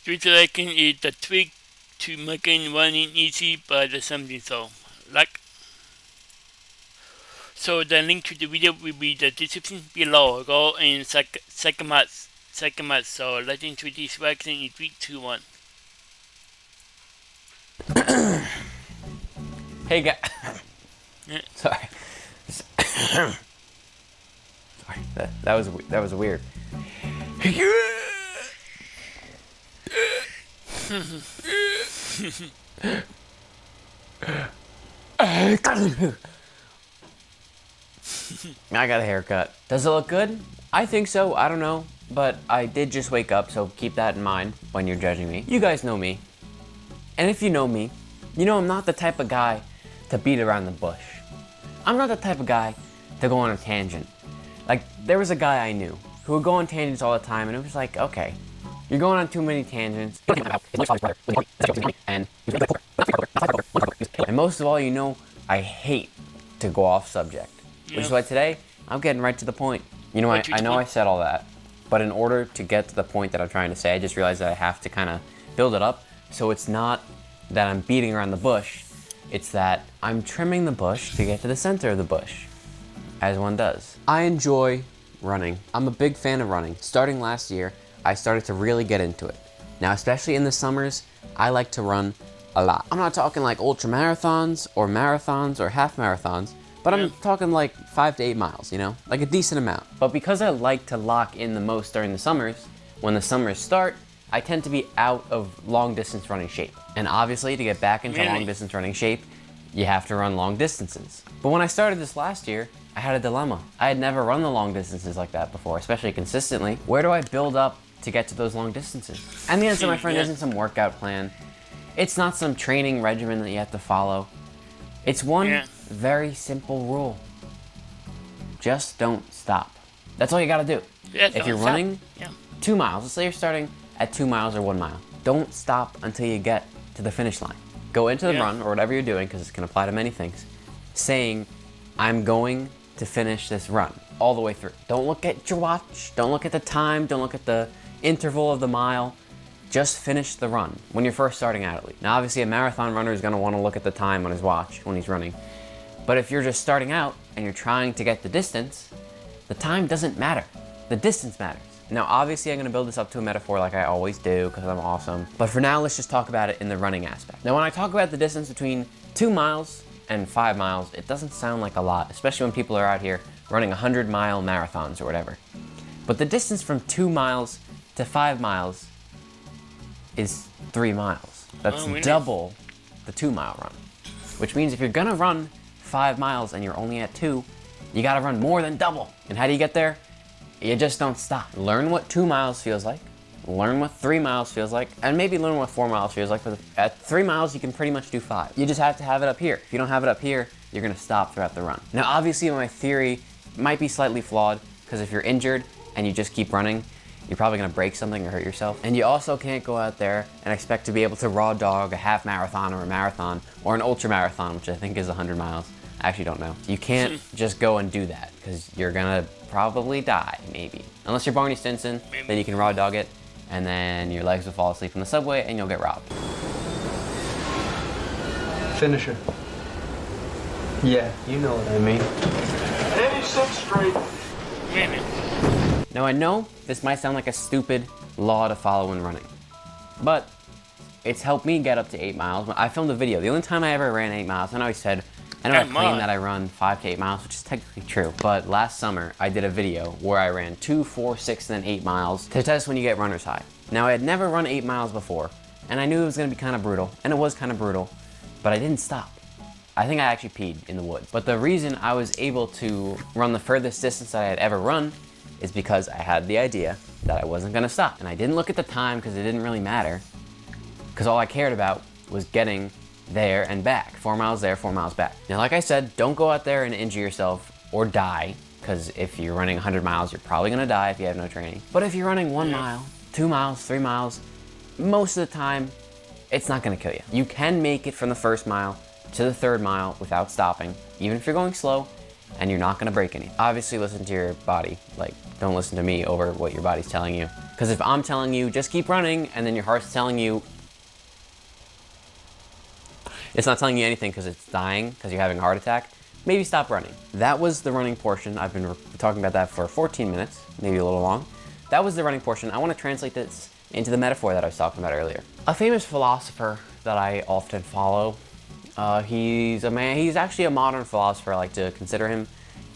Utilizing is the trick to making running easy by the something so. Like so the link to the video will be the description below. Go in second so let's introduce vaccine in 3, 2, 1. Hey guys. Yeah. Sorry. Sorry. That was weird. I got a haircut. Does it look good? I think so. I don't know. But I did just wake up, so keep that in mind when you're judging me. You guys know me. And if you know me, you know I'm not the type of guy to beat around the bush. I'm not the type of guy to go on a tangent. Like, there was a guy I knew who would go on tangents all the time, and it was like, okay, you're going on too many tangents. And most of all, you know, I hate to go off subject. Yeah. Which is why today, I'm getting right to the point. You know, I know I said all that, but in order to get to the point that I'm trying to say, I just realized that I have to kind of build it up. So it's not that I'm beating around the bush, it's that I'm trimming the bush to get to the center of the bush, as one does. I enjoy running. I'm a big fan of running. Starting last year, I started to really get into it. Now, especially in the summers, I like to run a lot. I'm not talking like ultra marathons or half marathons, but I'm talking like 5 to 8 miles, you know, like a decent amount. But because I like to lock in the most during the summers, when the summers start, I tend to be out of long distance running shape. And obviously, to get back into long distance running shape, you have to run long distances. But when I started this last year, I had a dilemma. I had never run the long distances like that before, especially consistently. Where do I build up to get to those long distances? And the answer, my friend, isn't some workout plan. It's not some training regimen that you have to follow. It's one very simple rule. Just don't stop. That's all you gotta do. If you're running 2 miles, let's say you're starting at 2 miles or 1 mile, don't stop until you get to the finish line. Go into the run, or whatever you're doing, because it can apply to many things, saying, I'm going to finish this run all the way through. Don't look at your watch, don't look at the time, don't look at the interval of the mile. Just finish the run when you're first starting out, at least. Now, obviously, a marathon runner is going to want to look at the time on his watch when he's running. But if you're just starting out and you're trying to get the distance, the time doesn't matter. The distance matters. Now, obviously, I'm going to build this up to a metaphor like I always do because I'm awesome. But for now, let's just talk about it in the running aspect. Now, when I talk about the distance between 2 miles and 5 miles, it doesn't sound like a lot, especially when people are out here running 100-mile marathons or whatever. But the distance from 2 miles to 5 miles is 3 miles. That's double the 2-mile run. Which means if you're gonna run 5 miles and you're only at 2, you gotta run more than double. And how do you get there? You just don't stop. Learn what 2 miles feels like, learn what 3 miles feels like, and maybe learn what 4 miles feels like. But at 3 miles, you can pretty much do 5. You just have to have it up here. If you don't have it up here, you're gonna stop throughout the run. Now, obviously, my theory might be slightly flawed, because if you're injured and you just keep running, you're probably gonna break something or hurt yourself. And you also can't go out there and expect to be able to raw dog a half marathon or a marathon or an ultra marathon, which I think is 100 miles. I actually don't know. You can't just go and do that because you're gonna probably die, maybe. Unless you're Barney Stinson, then you can raw dog it and then your legs will fall asleep in the subway and you'll get robbed. Finisher. Yeah, you know what I mean. 86th Street. Now I know this might sound like a stupid law to follow when running, but it's helped me get up to 8 miles. I filmed a video. The only time I ever ran 8 miles, I know I claim that I run 5 to 8 miles, which is technically true, but last summer I did a video where I ran 2, 4, 6, and then 8 miles to test when you get runner's high. Now I had never run 8 miles before, and I knew it was gonna be kind of brutal, and it was kind of brutal, but I didn't stop. I think I actually peed in the woods. But the reason I was able to run the furthest distance that I had ever run is because I had the idea that I wasn't gonna stop. And I didn't look at the time because it didn't really matter, because all I cared about was getting there and back. 4 miles there, 4 miles back. Now, like I said, don't go out there and injure yourself or die, because if you're running 100 miles, you're probably gonna die if you have no training. But if you're running 1 mile, 2 miles, 3 miles, most of the time, it's not gonna kill you. You can make it from the first mile to the 3rd mile without stopping, even if you're going slow, and you're not gonna break any. Obviously, listen to your body. Like, don't listen to me over what your body's telling you, Because if I'm telling you, just keep running, and then your heart's telling you, it's not telling you anything because it's dying, because you're having a heart attack, maybe stop running. That was the running portion. I've been talking about that for 14 minutes, maybe a little long. That was the running portion. I want to translate this into the metaphor that I was talking about earlier. A famous philosopher that I often follow, he's actually a modern philosopher, I like to consider him.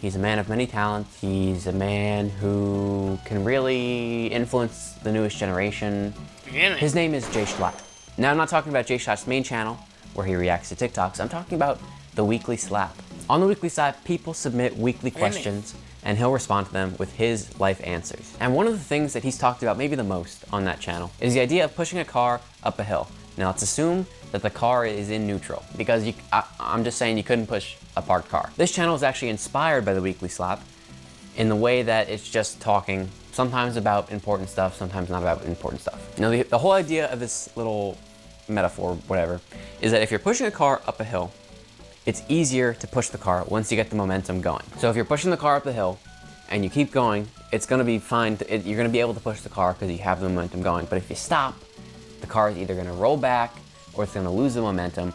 He's a man of many talents. He's a man who can really influence the newest generation. Really? His name is Shoutout. Now, I'm not talking about Shout's main channel, where he reacts to TikToks. I'm talking about the Weekly Slap. On the Weekly Slap, people submit weekly questions, and he'll respond to them with his life answers. And one of the things that he's talked about maybe the most on that channel is the idea of pushing a car up a hill. Now, let's assume that the car is in neutral, because I'm just saying you couldn't push a parked car. This channel is actually inspired by the Weekly Slap in the way that it's just talking sometimes about important stuff, sometimes not about important stuff. Now, the whole idea of this little metaphor, whatever, is that if you're pushing a car up a hill, it's easier to push the car once you get the momentum going. So if you're pushing the car up the hill and you keep going, it's gonna be fine. You're gonna be able to push the car because you have the momentum going. But if you stop, the car is either gonna roll back or it's gonna lose the momentum.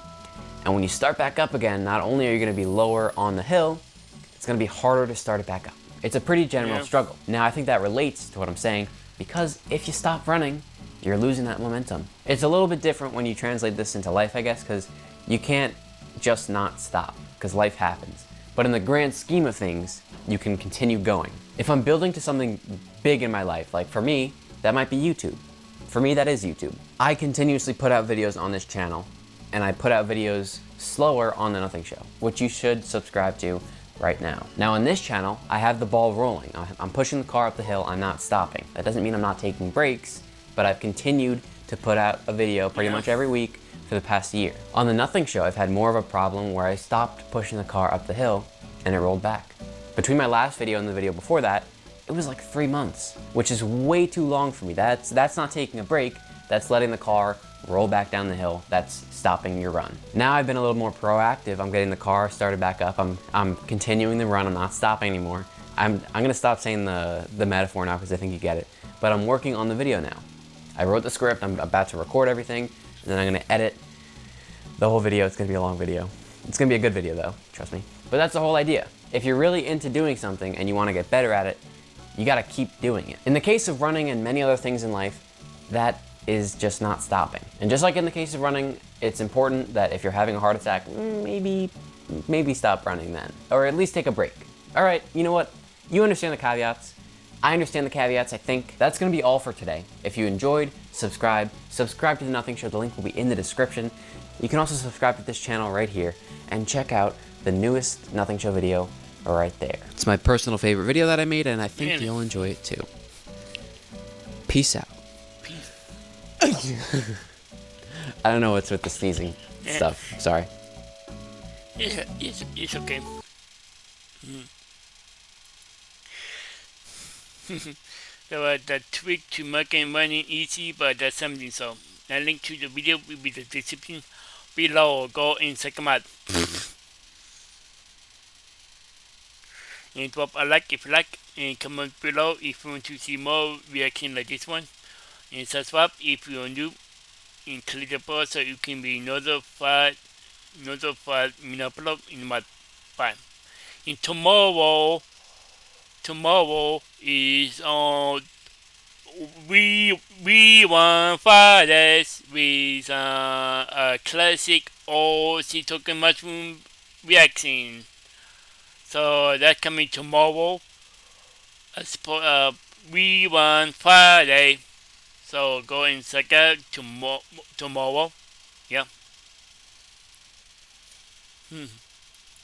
And when you start back up again, not only are you gonna be lower on the hill, it's gonna be harder to start it back up. It's a pretty general struggle. Now, I think that relates to what I'm saying, because if you stop running, you're losing that momentum. It's a little bit different when you translate this into life, I guess, because you can't just not stop, because life happens. But in the grand scheme of things, you can continue going. If I'm building to something big in my life, like for me, that might be YouTube. For me, that is YouTube. I continuously put out videos on this channel, and I put out videos slower on The Nothing Show, which you should subscribe to right now. Now, on this channel, I have the ball rolling. I'm pushing the car up the hill, I'm not stopping. That doesn't mean I'm not taking breaks, but I've continued to put out a video pretty much every week for the past year. On The Nothing Show, I've had more of a problem where I stopped pushing the car up the hill and it rolled back. Between my last video and the video before that, it was like 3 months, which is way too long for me. That's not taking a break, that's letting the car roll back down the hill, that's stopping your run. Now I've been a little more proactive. I'm getting the car started back up. I'm continuing the run, I'm not stopping anymore. I'm gonna stop saying the metaphor now because I think you get it. But I'm working on the video now. I wrote the script, I'm about to record everything, and then I'm gonna edit the whole video. It's gonna be a long video. It's gonna be a good video though, trust me. But that's the whole idea. If you're really into doing something and you wanna get better at it, you gotta keep doing it. In the case of running and many other things in life, that is just not stopping. And just like in the case of running, it's important that if you're having a heart attack, maybe stop running then. Or at least take a break. All right, you know what? You understand the caveats. I understand the caveats, I think. That's gonna be all for today. If you enjoyed, subscribe to The Nothing Show. The link will be in the description. You can also subscribe to this channel right here and check out the newest Nothing Show video right there. It's my personal favorite video that I made, and I think you'll enjoy it too. Peace out. I don't know what's with the sneezing stuff. Sorry. It's okay. So the trick to making running easy, but that's something so. The link to the video will be in the description below. Go and check them out. And drop a like if you like, and comment below if you want to see more reaction like this one. And subscribe if you are new, and click the bell so you can be notified when I upload in my time. And tomorrow is on we want Fridays with a classic old sea token mushroom reaction. So that's coming tomorrow. We want Friday. So go and check out tomorrow. Yeah.